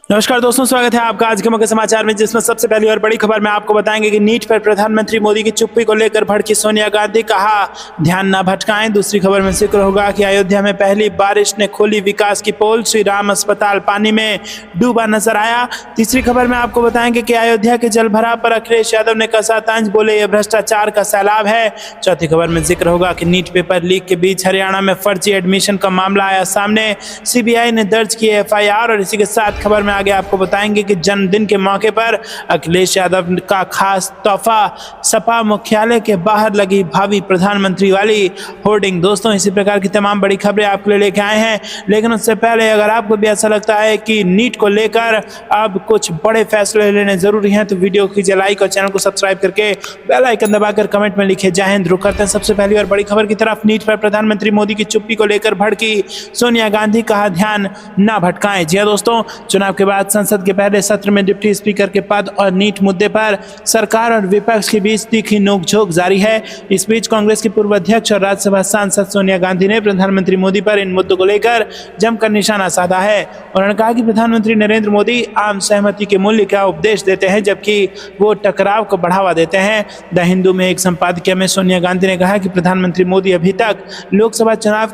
नमस्कार दोस्तों, स्वागत है आपका आज के मुख्य समाचार में, जिसमें सबसे पहली और बड़ी खबर में आपको बताएंगे कि नीट पर प्रधानमंत्री मोदी की चुप्पी को लेकर भड़की सोनिया गांधी, कहा ध्यान न भटकाएं। दूसरी खबर में जिक्र होगा कि अयोध्या में पहली बारिश ने खोली विकास की पोल, श्री राम अस्पताल पानी में डूबा नजर आया। तीसरी खबर में आपको बताएंगे कि अयोध्या के जलभराव पर अखिलेश यादव ने कसा तंज, बोले यह भ्रष्टाचार का सैलाब है। चौथी खबर में जिक्र होगा कि नीट पेपर लीक के बीच हरियाणा में फर्जी एडमिशन का मामला आया सामने, सीबीआई ने दर्ज की एफआईआर। और इसी के साथ खबर में आगे आपको बताएंगे कि जन्मदिन के मौके पर अखिलेश यादव का खास तोहफा, सपा मुख्यालय के बाहर लगी भावी प्रधानमंत्री वाली होर्डिंग। दोस्तों, इसी प्रकार की तमाम बड़ी खबरें आपके लिए लेके आए हैं, लेकिन उससे पहले अगर आपको भी ऐसा लगता है कि नीट को लेकर अब कुछ बड़े फैसले लेने जरूरी हैं तो वीडियो कीजिए लाइक और चैनल को सब्सक्राइब करके बेल आइकन दबाकर कमेंट में लिखे जय हिंद। रुक करते हैं सबसे पहली और बड़ी खबर की तरफ। नीट पर प्रधानमंत्री मोदी की चुप्पी को लेकर भड़की सोनिया गांधी, कहा ध्यान न भटकाएं। जी दोस्तों, चुनाव के बाद संसद के पहले सत्र में डिप्टी स्पीकर के पद और नीट मुद्दे पर सरकार और विपक्ष के बीच तीखी नोकझोंक जारी है। इस बीच कांग्रेस की पूर्व अध्यक्ष और राज्यसभा सांसद सोनिया गांधी ने प्रधानमंत्री मोदी पर इन मुद्दों को लेकर जमकर निशाना साधा है। उन्होंने कहा कि प्रधानमंत्री नरेंद्र मोदी आम सहमति के मूल्य का उपदेश देते हैं, जबकि वो टकराव को बढ़ावा देते हैं। द हिंदू में एक संपादकीय में सोनिया गांधी ने कहा कि प्रधानमंत्री मोदी अभी तक लोकसभा चुनाव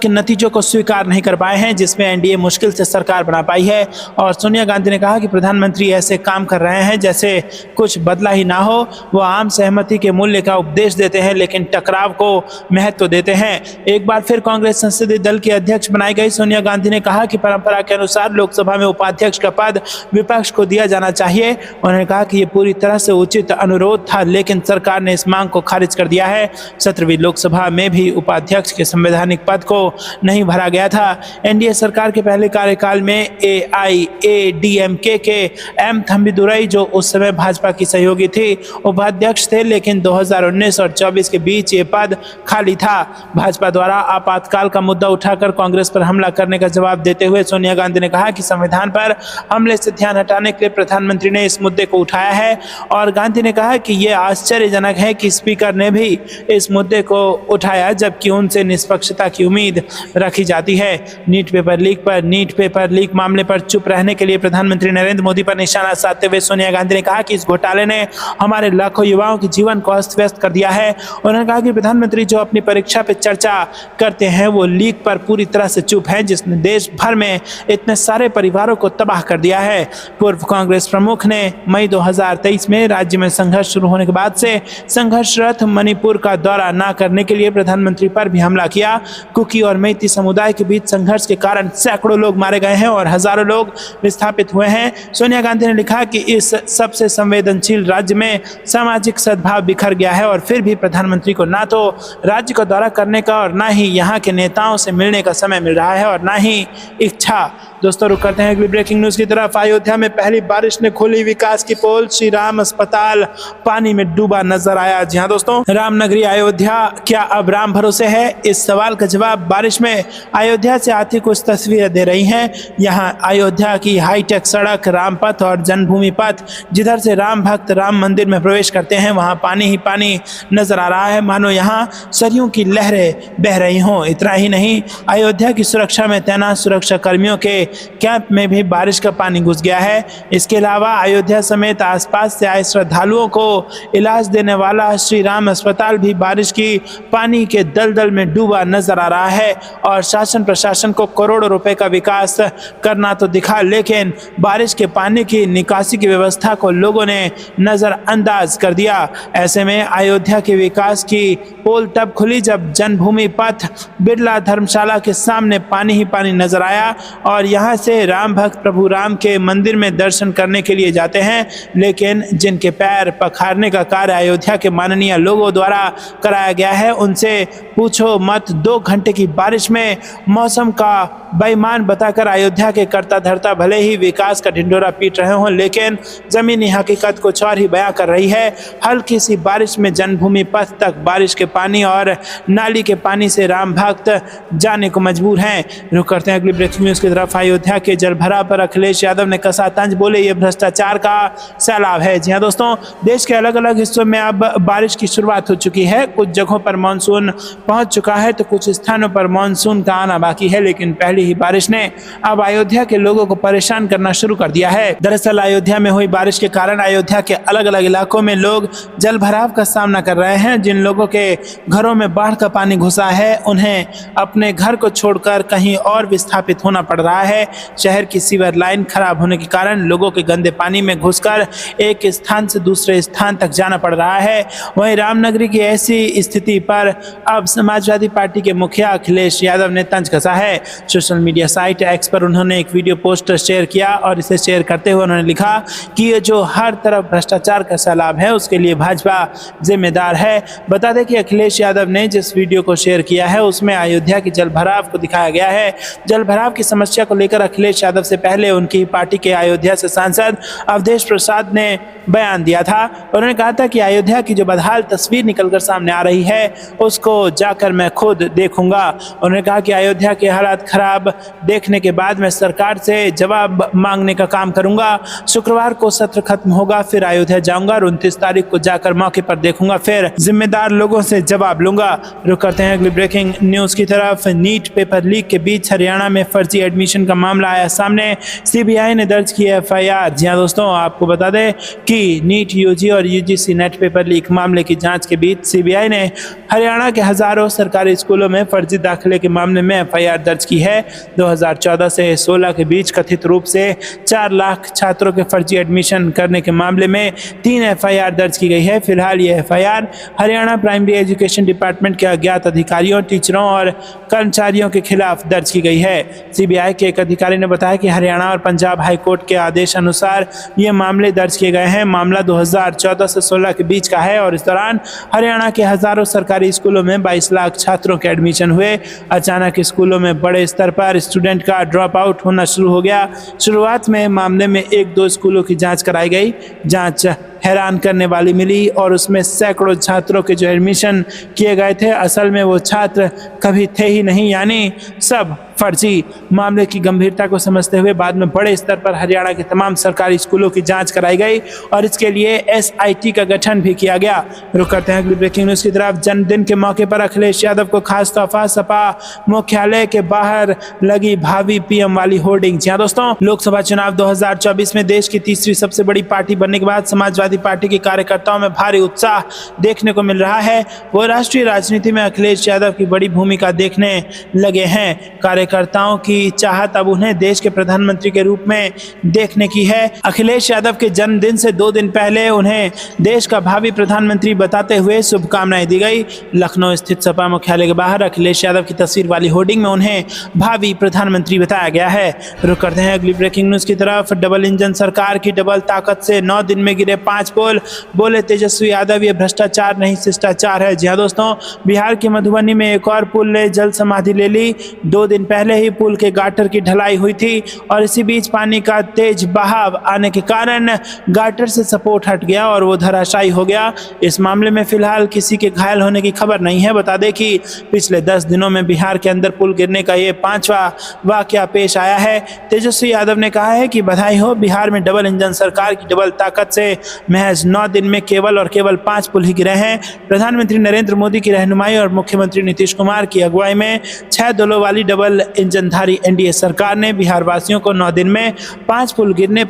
के नतीजों को स्वीकार नहीं कर पाए हैं, जिसमें एनडीए मुश्किल से सरकार बना पाई है। और सोनिया गांधी ने कहा कि प्रधानमंत्री ऐसे काम कर रहे हैं जैसे कुछ बदला ही ना हो। वो आम सहमति के मूल्य का उपदेश देते हैं, लेकिन टकराव को महत्व देते हैं। एक बार फिर कांग्रेस संसदीय दल की अध्यक्ष बनाई गई सोनिया गांधी ने कहा कि परंपरा के अनुसार लोकसभा में उपाध्यक्ष का पद विपक्ष को दिया जाना चाहिए। उन्होंने कहा कि ये पूरी तरह से उचित अनुरोध था, लेकिन सरकार ने इस मांग को खारिज कर दिया है। 17वीं लोकसभा में भी उपाध्यक्ष के संवैधानिक पद को नहीं भरा गया था। एनडीए सरकार के पहले कार्यकाल में एआईएडीएमके के एम थंबीदुरई, जो उस समय भाजपा की सहयोगी थी, उपाध्यक्ष थे, लेकिन 2019 और 24 के बीच ये पद खाली था। भाजपा द्वारा आपातकाल का मुद्दा उठाकर कांग्रेस पर हमला करने का जवाब देते हुए सोनिया गांधी ने कहा कि संविधान पर हमले से ध्यान हटाने के लिए प्रधानमंत्री ने इस मुद्दे को उठाया है। और गांधी ने कहा कि यह आश्चर्यजनक है कि स्पीकर ने भी इस मुद्दे को उठाया, जबकि उनसे निष्पक्षता की उम्मीद रखी जाती है। नीट पेपर लीक मामले पर चुप रहने के लिए प्रधानमंत्री नरेंद्र मोदी पर निशाना साधते हुए सोनिया गांधी ने कहा कि इस घोटाले ने हमारे लाखों युवाओं के जीवन को अस्त व्यस्त कर दिया है। उन्होंने कहा कि प्रधानमंत्री जो अपनी परीक्षा पर चर्चा करते हैं वो लीक पर पूरी तरह से चुप है, जिसने देश भर में इतने सारे परिवारों को तबाह कर दिया है। पूर्व कांग्रेस प्रमुख ने मई 2023 में राज्य में संघर्ष शुरू होने के बाद से संघर्षरत मणिपुर का दौरा न करने के लिए प्रधानमंत्री पर भी हमला किया। कुकी और मैती समुदाय के बीच संघर्ष के कारण सैकड़ों लोग मारे गए हैं और हजारों लोग विस्थापित हुए हैं। सोनिया गांधी ने लिखा कि इस सबसे संवेदनशील राज्य में सामाजिक सद्भाव बिखर गया है और फिर भी प्रधानमंत्री को ना तो राज्य का दौरा करने का और ना ही यहाँ के नेताओं से मिलने का समय मिल रहा है और ना ही इच्छा। दोस्तों, रुक करते हैं अगली ब्रेकिंग न्यूज की तरफ। अयोध्या में पहली बारिश ने खोली विकास की पोल, श्री राम अस्पताल पानी में डूबा नजर आया। जी हाँ दोस्तों, रामनगरी अयोध्या क्या अब राम भरोसे है? इस सवाल का जवाब बारिश में अयोध्या से आती कुछ तस्वीरें दे रही हैं। यहाँ अयोध्या की हाईटेक सड़क, रामपथ और जन्मभूमि पथ, जिधर से राम भक्त राम मंदिर में प्रवेश करते हैं, वहाँ पानी ही पानी नजर आ रहा है, मानो यहाँ सरयू की लहरें बह रही हों। इतना ही नहीं, अयोध्या की सुरक्षा में तैनात सुरक्षा कर्मियों के कैंप में भी बारिश का पानी घुस गया है। इसके अलावा अयोध्या समेत आसपास से आए श्रद्धालुओं को इलाज देने वाला श्री राम अस्पताल भी बारिश की पानी के दलदल में डूबा नजर आ रहा है। और शासन प्रशासन को करोड़ों रुपए का विकास करना तो दिखा, लेकिन बारिश के पानी की निकासी की व्यवस्था को लोगों ने नजरअंदाज कर दिया। ऐसे में अयोध्या के विकास की पोल तब खुली जब जन्मभूमि पथ बिरला धर्मशाला के सामने पानी ही पानी नजर आया। और यहाँ से राम भक्त प्रभु राम के मंदिर में दर्शन करने के लिए जाते हैं, लेकिन जिनके पैर पखारने का कार्य अयोध्या के माननीय लोगों द्वारा कराया गया है, उनसे पूछो मत। 2 घंटे की बारिश में मौसम का बेईमान बताकर अयोध्या के कर्ता धर्ता भले ही विकास का ढिंढोरा पीट रहे हों, लेकिन जमीनी हकीकत कुछ और ही बयां कर रही है। हल्की सी बारिश में जन्मभूमि पथ तक बारिश के पानी और नाली के पानी से राम भक्त जाने को मजबूर हैं। रुक करते हैं अगली ब्रेकिंग न्यूज की तरफ। अयोध्या के जलभराव पर अखिलेश यादव ने कसा तंज, बोले ये भ्रष्टाचार का सैलाब है। जी हाँ दोस्तों, देश के अलग अलग हिस्सों में अब बारिश की शुरुआत हो चुकी है। कुछ जगहों पर मानसून पहुंच चुका है तो कुछ स्थानों पर मानसून का आना बाकी है, लेकिन पहली ही बारिश ने अब अब अयोध्या के लोगों को परेशान करना शुरू कर दिया है। दरअसल अयोध्या में हुई बारिश के कारण अयोध्या के अलग अलग इलाकों में लोग जल भराव का सामना कर रहे हैं। जिन लोगों के घरों में बाढ़ का पानी घुसा है उन्हें अपने घर को छोड़कर कहीं और विस्थापित होना पड़ रहा है। शहर की सीवर लाइन खराब होने के कारण लोगों के गंदे पानी में घुसकर एक स्थान से दूसरे स्थान तक जाना पड़ रहा है। वहीं रामनगरी की ऐसी स्थिति पर अब समाजवादी पार्टी के मुखिया अखिलेश यादव ने तंज कसा है। सोशल मीडिया साइट एक्स पर उन्होंने एक वीडियो पोस्टर शेयर किया और इसे शेयर करते हुए उन्होंने लिखा कि ये जो हर तरफ भ्रष्टाचार का सैलाब है उसके लिए भाजपा जिम्मेदार है। बता दें कि अखिलेश यादव ने जिस वीडियो को शेयर किया है उसमें अयोध्या की जल भराव को दिखाया गया है। जल भराव की समस्या को लेकर अखिलेश यादव से पहले उनकी पार्टी के अयोध्या से सांसद अवधेश प्रसाद ने बयान दिया था। उन्होंने कहा था कि अयोध्या की जो बदहाल तस्वीर निकलकर सामने आ रही है उसको जाकर मैं खुद देखूंगा। उन्होंने कहा कि अयोध्या के हालात खराब देखने के बाद मैं सरकार से जवाब मांगने का काम करूंगा। शुक्रवार को सत्र खत्म होगा, फिर अयोध्या जाऊंगा और 29 तारीख को जाकर मौके पर देखूंगा, फिर जिम्मेदार लोगों से जवाब लूंगा। रुक करते हैं अगली ब्रेकिंग न्यूज की तरफ। नीट पेपर लीक के बीच हरियाणा में फर्जी एडमिशन का मामला आया सामने। सीबीआई ने दर्ज की एफआईआर। जी हां दोस्तों, आपको बता दें कि नीट यूजी और यूजीसी नेट पेपर लीक मामले की जांच के बीच सीबीआई ने हरियाणा के हजारों सरकारी स्कूलों में फर्जी दाखिले के मामले में एफआईआर दर्ज की है। 2014 से 16 के बीच कथित रूप से 4 लाख छात्रों के फर्जी एडमिशन करने के मामले में 3 एफआईआर दर्ज की गई है। फिलहाल ये FIR Haryana primary education department के अज्ञात अधिकारियों, टीचरों और कर्मचारियों के खिलाफ दर्ज की गई है। सीबीआई के एक अधिकारी ने बताया कि हरियाणा और पंजाब हाईकोर्ट के आदेश अनुसार ये मामले दर्ज किए गए हैं। मामला 2014 से 16 के बीच का है और इस दौरान हरियाणा के हजारों सरकारी स्कूलों में 22 लाख छात्रों के एडमिशन हुए। अचानक स्कूलों में बड़े स्तर पर स्टूडेंट का ड्रॉप आउट होना शुरू हो गया। शुरुआत में मामले में 1-2 स्कूलों की जांच कराई गई। जांच हैरान करने वाली मिली और उसमें सैकड़ों छात्रों के जो एडमिशन किए गए थे असल में वो छात्र कभी थे ही नहीं, यानी सब फर्जी। मामले की गंभीरता को समझते हुए बाद में बड़े स्तर पर हरियाणा के तमाम सरकारी स्कूलों की जांच कराई गई और इसके लिए एसआईटी का गठन भी किया गया। रुक करते हैं अगली ब्रेकिंग न्यूज की तरफ। जन्मदिन के मौके पर अखिलेश यादव को खास तोहफा, सपा मुख्यालय के बाहर लगी भावी पीएम वाली होर्डिंग। जी हां दोस्तों, लोकसभा चुनाव 2024 में देश की तीसरी सबसे बड़ी पार्टी बनने के बाद समाजवादी पार्टी के कार्यकर्ताओं में भारी उत्साह देखने को मिल रहा है। वो राष्ट्रीय राजनीति में अखिलेश यादव की बड़ी भूमिका देखने लगे हैं। कार्यकर्ताओं की चाहत अब उन्हें देश के प्रधानमंत्री के रूप में देखने की है। अखिलेश यादव के जन्मदिन से 2 दिन पहले उन्हें देश का भावी प्रधानमंत्री बताते हुए शुभकामनाएं दी गई। लखनऊ स्थित सपा मुख्यालय के बाहर अखिलेश यादव की तस्वीर वाली होर्डिंग में उन्हें भावी प्रधानमंत्री बताया गया है। रुक करते हैं अगली ब्रेकिंग न्यूज की तरफ। डबल इंजन सरकार की डबल ताकत से 9 दिन में गिरे 5 पुल, बोले तेजस्वी यादव ये भ्रष्टाचार नहीं शिष्टाचार है। जी हां दोस्तों, बिहार के मधुबनी में एक और पुल ने जल समाधि ले ली। 2 दिन पहले ही पुल के गाटर की ढलाई हुई थी और इसी बीच पानी का तेज बहाव आने के कारण गाटर से सपोर्ट हट गया और वो धराशायी हो गया। इस मामले में फिलहाल किसी के घायल होने की खबर नहीं है। बता दें कि पिछले 10 दिनों में बिहार के अंदर पुल गिरने का ये 5वां वाकया पेश आया है। तेजस्वी यादव ने कहा है कि बधाई हो, बिहार में डबल इंजन सरकार की डबल ताकत से महज 9 दिन में केवल और केवल 5 पुल ही गिरे हैं। प्रधानमंत्री नरेंद्र मोदी की रहनुमाई और मुख्यमंत्री नीतीश कुमार की अगुवाई में 6 दलों वाली डबल इंजनधारी एनडीए सरकार ने बिहार वासियों को 9 दिन में 5 पुल गिरने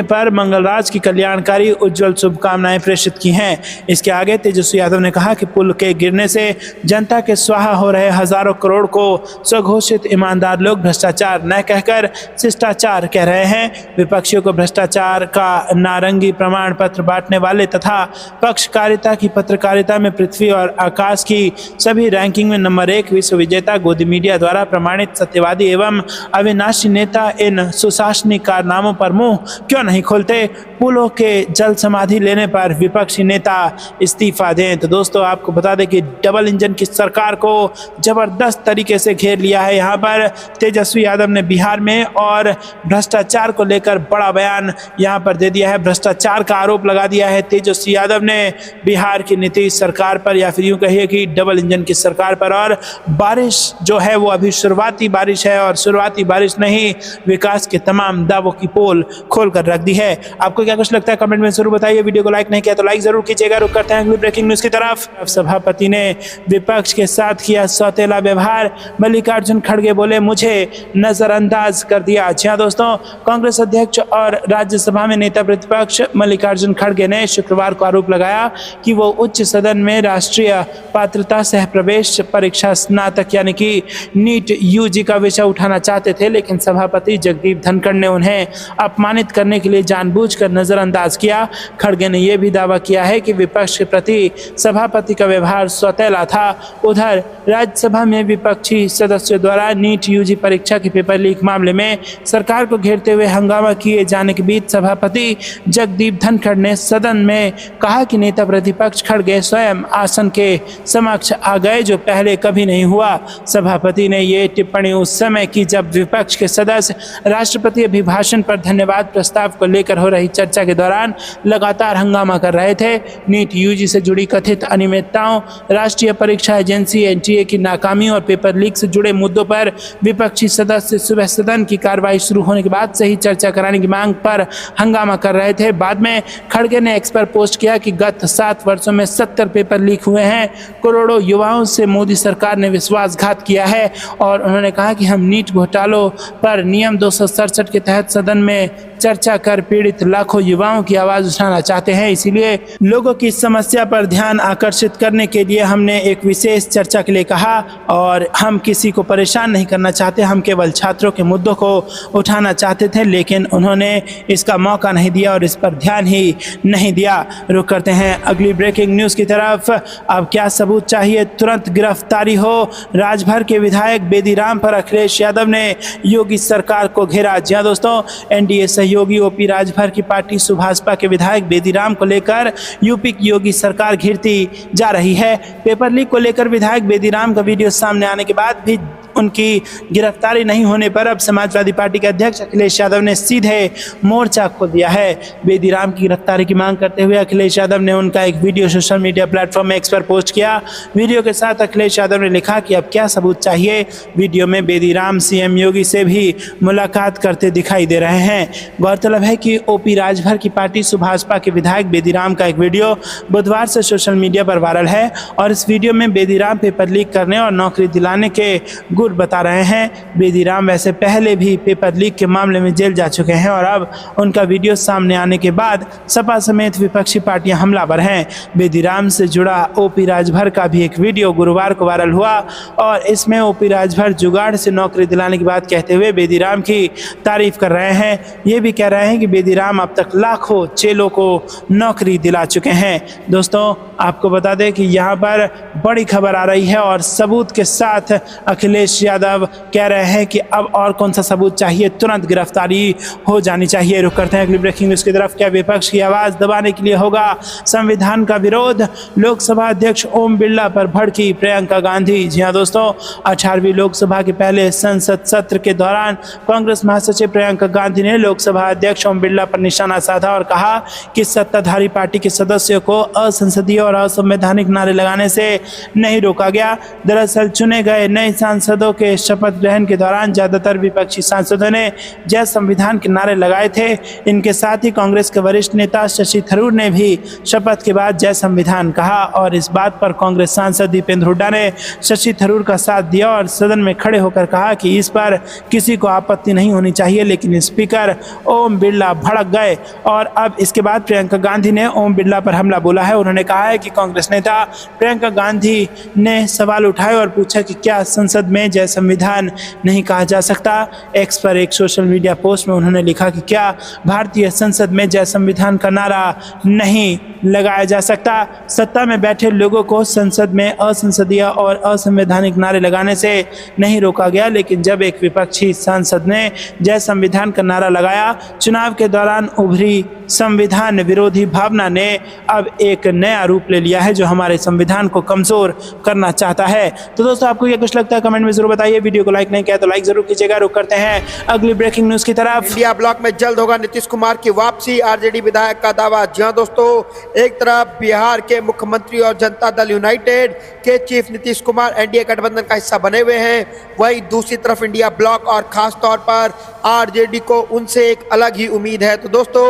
पर मंगलराज की कल्याणकारी उज्जवल शुभकामनाएं प्रेषित की हैं। इसके आगे तेजस्वी यादव ने कहा कि पुल के गिरने से जनता के स्वाहा हो रहे हजारों करोड़ को स्वघोषित ईमानदार लोग भ्रष्टाचार न कहकर शिष्टाचार कह रहे हैं। विपक्षियों को भ्रष्टाचार का नारंगी प्रमाण पत्र बांटने वाले तथा पक्षकारिता की पत्रकारिता में पृथ्वी और आकाश की सभी रैंकिंग में नंबर 1 विश्व विजेता गोदी मीडिया द्वारा प्रमाणित सत्यवादी एवं अविनाशी नेता इन सुशासनिक कारनामों पर मुंह क्यों नहीं खोलते। पुलों के जल समाधि लेने पर विपक्षी नेता इस्तीफा दें। तो दोस्तों, आपको बता दें कि डबल इंजन की सरकार को जबरदस्त तरीके से घेर लिया है। यहाँ पर तेजस्वी यादव ने बिहार में और भ्रष्टाचार को लेकर बड़ा बयान यहाँ पर दे दिया है, भ्रष्टाचार का आरोप लगा दिया है तेजस्वी यादव ने बिहार की नीतीश सरकार पर, या फिर यूं कहिए कि डबल इंजन की सरकार पर। और बारिश जो है वो अभी शुरुआती बारिश है, और शुरुआती बारिश नहीं, विकास के तमाम दावों की पोल खोल कर रख दी है। आपको क्या कुछ लगता है कमेंट में जरूर बताइए। वीडियो को लाइक नहीं किया तो लाइक जरूर कीजिएगा। रुक करते हैं अगली ब्रेकिंग न्यूज की तरफ। सभापति ने विपक्ष के साथ किया सौतेला व्यवहार, मल्लिकार्जुन खड़गे बोले मुझे नजरअंदाज कर दिया। जी हाँ दोस्तों, कांग्रेस अध्यक्ष और राज्यसभा में नेता प्रतिपक्ष मल्लिकार्जुन खड़गे ने शुक्रवार को आरोप लगाया कि वो उच्च सदन में राष्ट्रीय पात्रता सह प्रवेश परीक्षा स्नातक यानी कि नीट यूजी का विषय उठाना चाहते थे, लेकिन सभापति जगदीप धनखड़ ने उन्हें अपमानित करने के लिए जानबूझकर नजरअंदाज किया। खड़गे ने यह भी दावा किया है कि विपक्ष के प्रति सभापति का व्यवहार सौतेला था। उधर राज्यसभा में विपक्षी सदस्यों द्वारा नीट यूजी परीक्षा के पेपर लीक मामले में सरकार को घेरते हुए हंगामा किए जाने के बीच सभापति जगदीप धनखड़ ने सदन में कहा कि नेता प्रतिपक्ष खड़गे स्वयं आसन के समक्ष आ गए, जो पहले कभी नहीं हुआ। सभापति ने ये टिप्पणी उस समय की जब विपक्ष के सदस्य राष्ट्रपति अभिभाषण पर धन्यवाद प्रस्ताव को लेकर हो रही चर्चा के दौरान लगातार हंगामा कर रहे थे। नीट यूजी से जुड़ी कथित अनियमितताओं, राष्ट्रीय परीक्षा एजेंसी एनटीए की नाकामी और पेपर लीक से जुड़े मुद्दों पर विपक्षी सदस्य सुबह सदन की कार्रवाई शुरू होने के बाद से ही चर्चा कराने की मांग पर हंगामा कर रहे थे। बाद में खड़गे ने एक्स पर पोस्ट किया कि गत 7 वर्षों में 70 पेपर लीक हुए हैं, करोड़ों युवाओं से मोदी सरकार ने विश्वासघात किया है। और उन्होंने कहा कि हम नीट घोटालों पर नियम 267 के तहत सदन में चर्चा कर पीड़ित लाखों युवाओं की आवाज उठाना चाहते हैं। इसीलिए लोगों की समस्या पर ध्यान आकर्षित करने के लिए हमने एक विशेष चर्चा के लिए कहा, और हम किसी को परेशान नहीं करना चाहते, हम केवल छात्रों के मुद्दों को उठाना चाहते थे, लेकिन उन्होंने इसका मौका नहीं दिया और इस पर ध्यान ही नहीं दिया। रुक करते हैं अगली ब्रेकिंग न्यूज की तरफ। अब क्या सबूत चाहिए, तुरंत गिरफ्तारी हो। राजभर के विधायक बेदीराम पर अखिलेश यादव ने योगी सरकार को घेरा। जी हाँ दोस्तों, एनडीए सहयोगी ओपी राजभर की पार्टी सुभाषपा के विधायक बेदीराम को लेकर यूपी की योगी सरकार घिरती जा रही है। पेपर लीक को लेकर विधायक बेदीराम का वीडियो सामने आने के बाद भी उनकी गिरफ्तारी नहीं होने पर अब समाजवादी पार्टी के अध्यक्ष अखिलेश यादव ने सीधे मोर्चा खोल दिया है। बेदीराम की गिरफ्तारी की मांग करते हुए अखिलेश यादव ने उनका एक video social media platform x पर पोस्ट किया। वीडियो के साथ अखिलेश यादव ने लिखा कि अब क्या सबूत चाहिए। वीडियो में बेदीराम सीएम योगी से भी मुलाकात करते दिखाई दे रहे हैं। गौरतलब है कि ओपी राजभर की पार्टी सुभाषपा के विधायक बेदीराम का एक वीडियो बुधवार से सोशल मीडिया पर वायरल है, और इस वीडियो में बेदीराम पेपर लीक करने और नौकरी दिलाने के गुर बता रहे हैं। बेदीराम वैसे पहले भी पेपर लीक के मामले में जेल जा चुके हैं, और अब उनका वीडियो सामने आने के बाद सपा समेत विपक्षी पार्टियां हमलावर हैं। बेदीराम से जुड़ा ओपी राजभर का भी एक वीडियो गुरुवार को वायरल हुआ, और इसमें ओपी राजभर जुगाड़ से नौकरी दिलाने की बात कहते हुए बेदीराम की तारीफ कर रहे हैं। ये भी कह रहे हैं कि बेदीराम अब तक लाखों चेलों को नौकरी दिला चुके हैं। दोस्तों, आपको बता दें कि यहाँ पर बड़ी खबर आ रही है, और सबूत के साथ अखिलेश यादव कह रहे हैं कि अब और कौन सा सबूत चाहिए, तुरंत गिरफ्तारी हो जानी चाहिए। रुक करते हैं अगली ब्रेकिंग न्यूज की तरफ। क्या विपक्ष की आवाज दबाने के लिए होगा संविधान का विरोध, लोकसभा अध्यक्ष ओम बिरला पर भड़की प्रियंका गांधी। जी हाँ दोस्तों, 18वीं लोकसभा के पहले संसद सत्र के दौरान कांग्रेस महासचिव प्रियंका गांधी ने लोकसभा अध्यक्ष ओम बिरला पर निशाना साधा और कहा कि सत्ताधारी पार्टी के सदस्यों को असंसदीय और असंवैधानिक नारे लगाने से नहीं रोका गया। दरअसल चुने गए नए सांसदों के शपथ ग्रहण के दौरान ज्यादातर विपक्षी सांसदों ने जय संविधान के नारे लगाए थे। इनके साथ ही कांग्रेस के वरिष्ठ नेता शशि थरूर ने भी शपथ के बाद जय संविधान कहा, और इस बात पर कांग्रेस सांसद दीपेंद्र हुड्डा ने शशि थरूर का साथ दिया और सदन में खड़े होकर कहा कि इस पर किसी को आपत्ति नहीं होनी चाहिए, लेकिन स्पीकर ओम बिरला भड़क गए। और अब इसके बाद प्रियंका गांधी ने ओम बिरला पर हमला बोला है। उन्होंने कहा है कि कांग्रेस नेता प्रियंका गांधी ने सवाल उठाए और पूछा कि क्या संसद में जय संविधान नहीं कहा जा सकता। एक्स पर एक सोशल मीडिया पोस्ट में उन्होंने लिखा कि क्या भारतीय संसद में जय संविधान का नारा नहीं लगाया जा सकता। सत्ता में बैठे लोगों को संसद में असंसदीय और असंवैधानिक नारे लगाने से नहीं रोका गया, लेकिन जब एक विपक्षी सांसद ने जय संविधान का नारा लगाया, चुनाव के दौरान उभरी संविधान विरोधी भावना ने अब एक नया रूप ले लिया है जो हमारे संविधान को कमजोर करना चाहता है। तो दोस्तों, आपको क्या कुछ लगता है कमेंट में जरूर बताइए। वीडियो को लाइक नहीं किया तो लाइक जरूर कीजिएगा। रुक करते हैं अगली ब्रेकिंग न्यूज की तरफ। इंडिया ब्लॉक में जल्द होगा नीतीश कुमार की वापसी, आरजेडी विधायक का दावा। जी हां दोस्तों, एक तरफ बिहार के मुख्यमंत्री और जनता दल यूनाइटेड के चीफ नीतीश कुमार एनडीए गठबंधन का हिस्सा बने हुए हैं, वहीं दूसरी तरफ इंडिया ब्लॉक और खास तौर पर आरजेडी को उनसे एक अलग ही उम्मीद है। तो दोस्तों,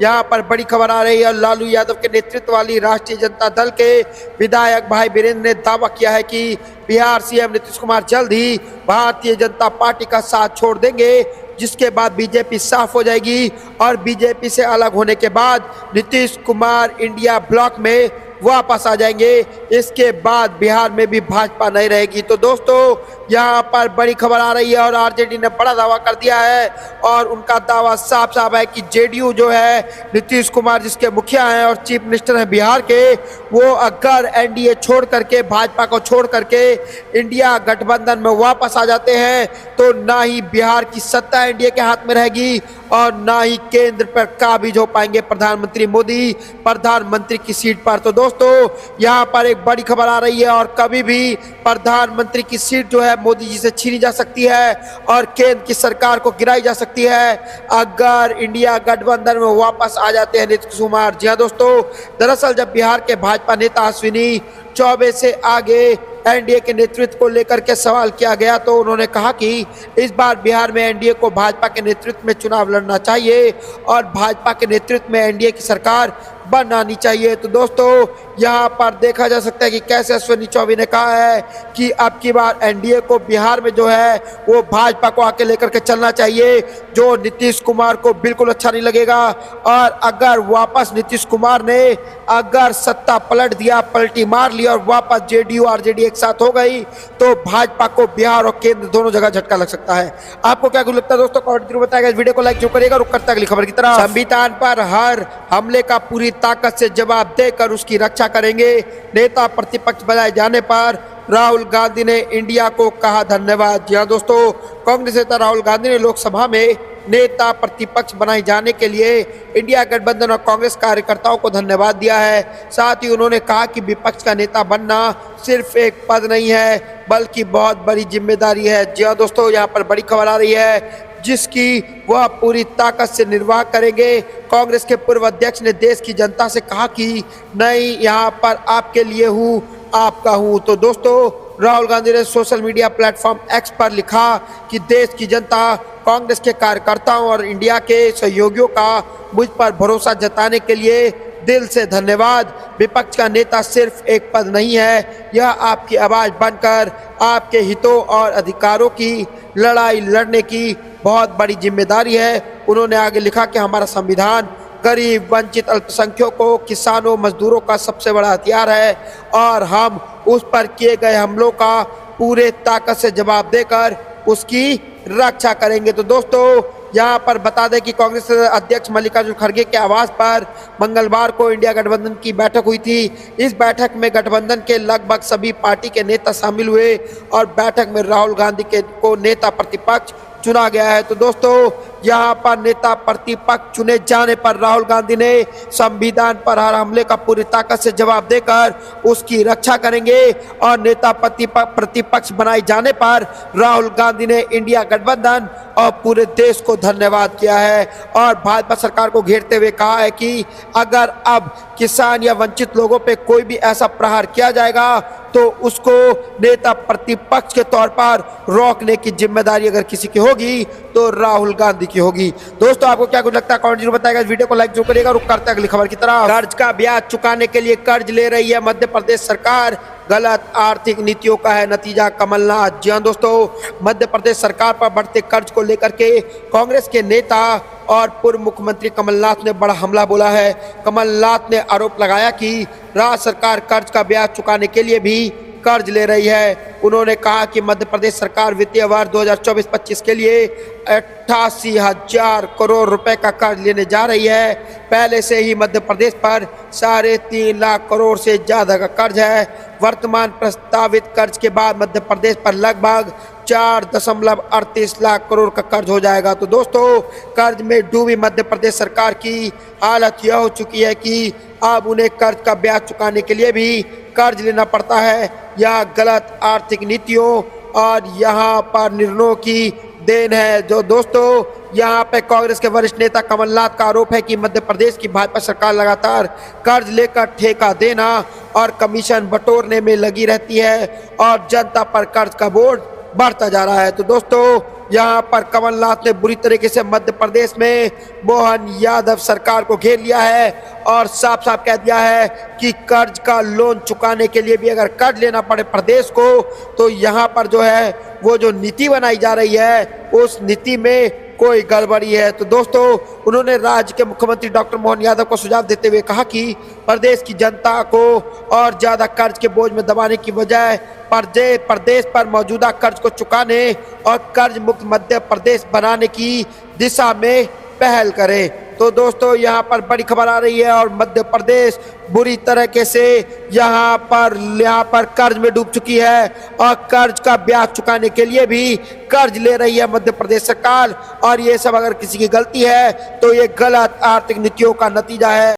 यहाँ पर बड़ी खबर आ रही है। लालू यादव के नेतृत्व वाली राष्ट्रीय जनता दल के विधायक भाई वीरेंद्र ने दावा किया है कि बिहार सीएम नीतीश कुमार जल्द ही भारतीय जनता पार्टी का साथ छोड़ देंगे, जिसके बाद बीजेपी साफ हो जाएगी और बीजेपी से अलग होने के बाद नीतीश कुमार इंडिया ब्लॉक में वापस आ जाएंगे। इसके बाद बिहार में भी भाजपा नहीं रहेगी। तो दोस्तों, यहाँ पर बड़ी खबर आ रही है और आरजेडी ने बड़ा दावा कर दिया है और उनका दावा साफ साफ है कि जेडीयू जो है, नीतीश कुमार जिसके मुखिया हैं और चीफ मिनिस्टर हैं बिहार के, वो अगर एनडीए छोड़ करके, भाजपा को छोड़ करके इंडिया गठबंधन में वापस आ जाते हैं तो ना ही बिहार की सत्ता एनडीए के हाथ में रहेगी और ना ही केंद्र पर काबिज हो पाएंगे प्रधानमंत्री मोदी प्रधानमंत्री की सीट पर। तो दोस्तों, यहाँ पर एक बड़ी खबर आ रही है और कभी भी प्रधानमंत्री की सीट जो है मोदी जी से छीनी जा सकती है और केंद्र की सरकार को गिराई जा सकती है अगर इंडिया गठबंधन में वापस आ जाते हैं नीतीश कुमार। जी हाँ दोस्तों, दरअसल जब बिहार के भाजपा नेता अश्विनी चौबे से आगे एनडीए के नेतृत्व को लेकर के सवाल किया गया तो उन्होंने कहा कि इस बार बिहार में एनडीए को भाजपा के नेतृत्व में चुनाव लड़ना चाहिए और भाजपा के नेतृत्व में एनडीए की सरकार बनानी चाहिए। तो दोस्तों, यहाँ पर देखा जा सकता है कि कैसे अश्विनी चौबे ने कहा है कि अब की बार एनडीए को बिहार में जो है वो भाजपा को आके लेकर के चलना चाहिए, जो नीतीश कुमार को बिल्कुल अच्छा नहीं लगेगा। और अगर वापस नीतीश कुमार ने अगर सत्ता पलट दिया, पलटी मार ली और वापस जेडीयू आरजेडी एक साथ हो गई तो भाजपा को बिहार और केंद्र दोनों जगह झटका लग सकता है। आपको क्या लगता है दोस्तों? कमेंट जरूर बताएगा। इस वीडियो को लाइक जो करेगा। रुक करता है अगली खबर की तरफ। संविधान पर हर हमले का पूरी ताकत से जवाब देकर उसकी रक्षा करेंगे। नेता प्रतिपक्ष बनाए जाने पर राहुल गांधी ने इंडिया को कहा धन्यवाद। जी हाँ दोस्तों, कांग्रेस नेता राहुल गांधी ने लोकसभा में नेता प्रतिपक्ष बनाए जाने के लिए इंडिया गठबंधन और कांग्रेस कार्यकर्ताओं को धन्यवाद दिया है। साथ ही उन्होंने कहा कि विपक्ष का नेता बनना सिर्फ एक पद नहीं है बल्कि बहुत बड़ी जिम्मेदारी है। जी हाँ दोस्तों, यहाँ पर बड़ी खबर आ रही है जिसकी वह पूरी ताकत से निर्वाह करेंगे। कांग्रेस के पूर्व अध्यक्ष ने देश की जनता से कहा कि नहीं, यहाँ पर आपके लिए हूँ, आपका हूँ। तो दोस्तों, राहुल गांधी ने सोशल मीडिया प्लेटफॉर्म एक्स पर लिखा कि देश की जनता, कांग्रेस के कार्यकर्ताओं और इंडिया के सहयोगियों का मुझ पर भरोसा जताने के लिए दिल से धन्यवाद। विपक्ष का नेता सिर्फ एक पद नहीं है, यह आपकी आवाज़ बनकर आपके हितों और अधिकारों की लड़ाई लड़ने की बहुत बड़ी जिम्मेदारी है। उन्होंने आगे लिखा कि हमारा संविधान गरीब, वंचित, अल्पसंख्यकों, किसानों, मजदूरों का सबसे बड़ा हथियार है और हम उस पर किए गए हमलों का पूरे ताकत से जवाब देकर उसकी रक्षा करेंगे। तो दोस्तों, यहाँ पर बता दें कि कांग्रेस अध्यक्ष मल्लिकार्जुन खड़गे के आवास पर मंगलवार को इंडिया गठबंधन की बैठक हुई थी। इस बैठक में गठबंधन के लगभग सभी पार्टी के नेता शामिल हुए और बैठक में राहुल गांधी को नेता प्रतिपक्ष चुना गया है। तो दोस्तों, यहाँ पर नेता प्रतिपक्ष चुने जाने पर राहुल गांधी ने संविधान पर हर हमले का पूरी ताकत से जवाब देकर उसकी रक्षा करेंगे और नेता प्रतिपक्ष बनाए जाने पर राहुल गांधी ने इंडिया गठबंधन और पूरे देश को धन्यवाद किया है और भाजपा सरकार को घेरते हुए कहा है कि अगर अब किसान या वंचित लोगों पे कोई भी ऐसा प्रहार किया जाएगा तो उसको नेता प्रतिपक्ष के तौर पर रोकने की जिम्मेदारी अगर किसी की होगी तो राहुल गांधी की होगी। दोस्तों, आपको क्या कुछ लगता है? कमेंट जरूर बताएगा। इस वीडियो को लाइक जरूर करिएगा। रुक करते हैं अगली खबर की तरफ। कर्ज का ब्याज चुकाने के लिए कर्ज ले रही है मध्य प्रदेश सरकार, गलत आर्थिक नीतियों का है नतीजा, कमलनाथ। जी हाँ दोस्तों, मध्य प्रदेश सरकार पर बढ़ते कर्ज को लेकर के कांग्रेस के नेता और पूर्व मुख्यमंत्री कमलनाथ ने बड़ा हमला बोला है। कमलनाथ ने आरोप लगाया कि राज्य सरकार कर्ज का ब्याज चुकाने के लिए भी कर्ज ले रही है। उन्होंने कहा कि मध्य प्रदेश सरकार वित्तीय वर्ष 2024-25 के लिए 88,000 करोड़ रुपए का कर्ज लेने जा रही है। पहले से ही मध्य प्रदेश पर 3.5 लाख करोड़ से ज्यादा का कर्ज है। वर्तमान प्रस्तावित कर्ज के बाद मध्य प्रदेश पर लगभग 4.38 लाख करोड़ का कर्ज हो जाएगा। तो दोस्तों, कर्ज में डूबी मध्य प्रदेश सरकार की हालत यह हो चुकी है कि अब उन्हें कर्ज का ब्याज चुकाने के लिए भी कर्ज लेना पड़ता है। यह गलत आर्थिक नीतियों और यहाँ पर निर्णयों की देन है। जो दोस्तों, यहाँ पे कांग्रेस के वरिष्ठ नेता कमलनाथ का आरोप है कि मध्य प्रदेश की भाजपा सरकार लगातार कर्ज लेकर ठेका देना और कमीशन बटोरने में लगी रहती है और जनता पर कर्ज का बोझ बढ़ता जा रहा है। तो दोस्तों, यहाँ पर कमलनाथ ने बुरी तरीके से मध्य प्रदेश में मोहन यादव सरकार को घेर लिया है और साफ साफ कह दिया है कि कर्ज का लोन चुकाने के लिए भी अगर कर्ज लेना पड़े प्रदेश को, तो यहाँ पर जो है वो जो नीति बनाई जा रही है उस नीति में कोई गड़बड़ी है। तो दोस्तों, उन्होंने राज्य के मुख्यमंत्री डॉक्टर मोहन यादव को सुझाव देते हुए कहा कि प्रदेश की जनता को और ज्यादा कर्ज के बोझ में दबाने की बजाय प्रदेश पर मौजूदा कर्ज को चुकाने और कर्ज मुक्त मध्य प्रदेश बनाने की दिशा में पहल करें। तो दोस्तों, यहाँ पर बड़ी खबर आ रही है और मध्य प्रदेश बुरी तरीके से यहाँ पर कर्ज में डूब चुकी है और कर्ज का ब्याज चुकाने के लिए भी कर्ज ले रही है मध्य प्रदेश सरकार। और ये सब अगर किसी की गलती है तो ये गलत आर्थिक नीतियों का नतीजा है।